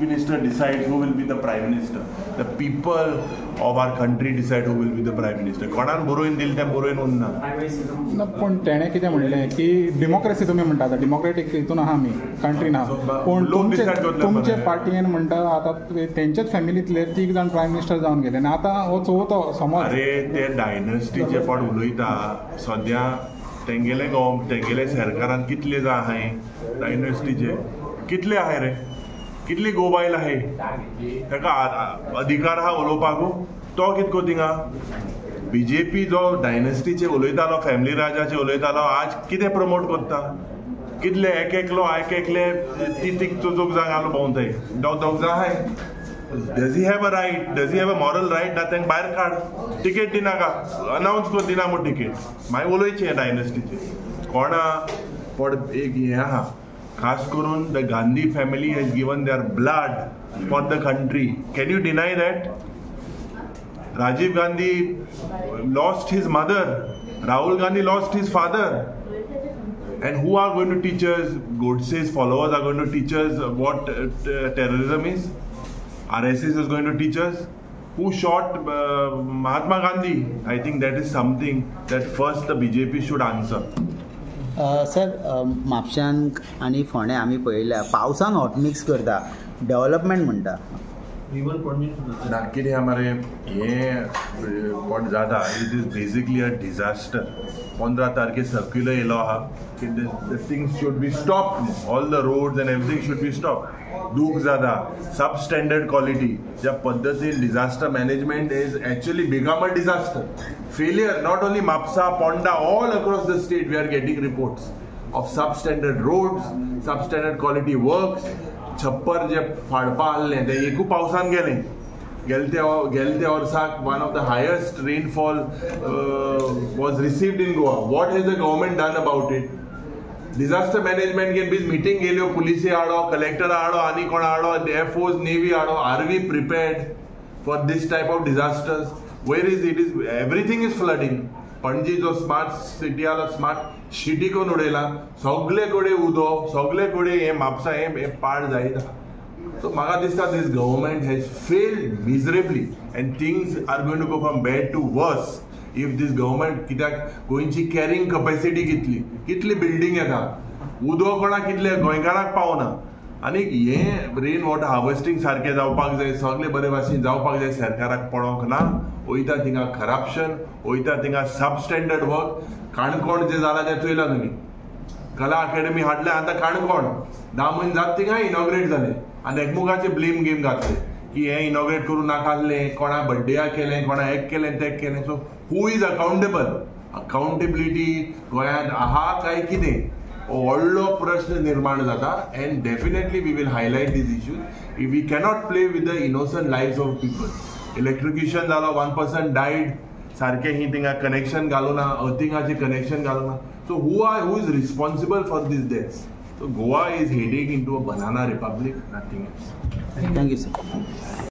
minister decides who will be the prime minister. The people of our country decide who will be the prime minister. कोणान बरोवन दिल तें बरोवन उरना. पण तेणे कितें म्हणलें की डेमोक्रेसी तुमी म्हणटा आतां डेमोक्रेटीक हितून आहा आमी कंट्रीन आहा पूण तुमचे पार्टीन म्हणटा आतां तेंच्याच फॅमिलींतले 3 जाण प्रायम मिनिस्टर जावन गेले आनी आतां हो चवथो समज. अरे ते डायनॅस्टीचे पण उलयता सद्या तेंगेले सरकारान कितले जा आहाय डायनॅस्टीचे कितले आहाय रे कितली गोबायल आहाय ताका अधिकार आहा उलोवपाकू तो कितको थिंगा बीजेपी जो डायनॅस्टीचे उलयतालो फॅमिली राजाचे उलयतालो आज कितें प्रमोट करता कितले एकले तीक चोचोक जांग आलो भोंवताय दोग जा आहाय. Does he have a right? Does he have a moral right? Nothing. बाहेर काढ तिकीट दिनाका अनाउन्स कर दिना मग तिकीट मागीर उलोवचें डायनॅस्टीचे कोणा पण एक हें आहा खास करून the Gandhi family has given their blood for the country. Can you deny that? Rajiv Gandhi lost his mother, Rahul Gandhi lost his father. And who are going to teach us? Godse's followers are going to teach us what terrorism is. RSS is going to teach us. Who shot Mahatma Gandhi? I think that is something that first the BJP should answer. Sir म्हापशांक आनी फोंड्या आमी पळयल्या पावसान hot mix करता development म्हणटा ना कितें मरे हें वॉट जाता it is basically a disaster. 15 तारखेर सर्क्युलर येयलो आहा की the things should be stop all the roads and everything should be stop. दूख जाता सब स्टँडर्ड क्वालिटी ज्या पद्दतीन disaster management is actually become a disaster failure. Not only Mapusa Ponda all across the state we are getting reports of substandard roads substandard quality works. छप्पर जे फाडपा आहलें ते एकू पावसान गेलें गेले वर्साक one of the highest rainfall was received in Goa. What hedge the government done about it? Disaster management घेवन बीज मिटींग गेल्यो पुलिसे हाडो कलेक्टर हाडो आनी कोण हाडो एअरफोर्स नेव्ही हाडो. Are we prepared for this type of disasters? Where is it is everything is flooding. Panaji जो smart city आलो स्मार्ट सिटी कोण उडयला सगळे कडेन उदो सगळे कडेन हें म्हापसा हें पाड जायना. So म्हाका दिसता this government has failed miserably and things are going to go from bad to worse if this government कित्याक गोंयची कॅरिंग कॅपॅसिटी कितली बिल्डींग येता उदो कोणाक कितले गोंयकाराक पावना. आनी हें रेन वॉटर हार्वेस्टिंग सारकें जावपाक जाय सगळे बरे भाशेन जावपाक जाय सरकाराक पळोवंक ना. वयता थिंगा करप्शन वयता थिंगा सब स्टँडर्ड वर्क. काणकोण जें जालां तें चोयलां तुमी कला अकॅडमी हाडलें आतां काणकोण 10 म्हयने जात थिंगा इनॉग्रेट जालें आनी एकमुखाचे ब्लेम गेम घातले की हें इनॉग्रेट करूं नाकासलें कोणा बड्डेयाक केलें कोणा एक केलें तें केलें. So who is accountable? Accountability गोंयांत आहा काय कितें हो व्हडलो प्रश्न निर्माण जाता. And definitely we will highlight these issues. We cannot play with the innocent lives of people. Electrocution जालो 1% डायड सारकें ही थिंगा कनेक्शन घालूना अर्थिंगाचें कनेक्शन घालूना. So who is responsible for these deaths? So Goa is heading into a banana republic, nothing else. Thank you, sir.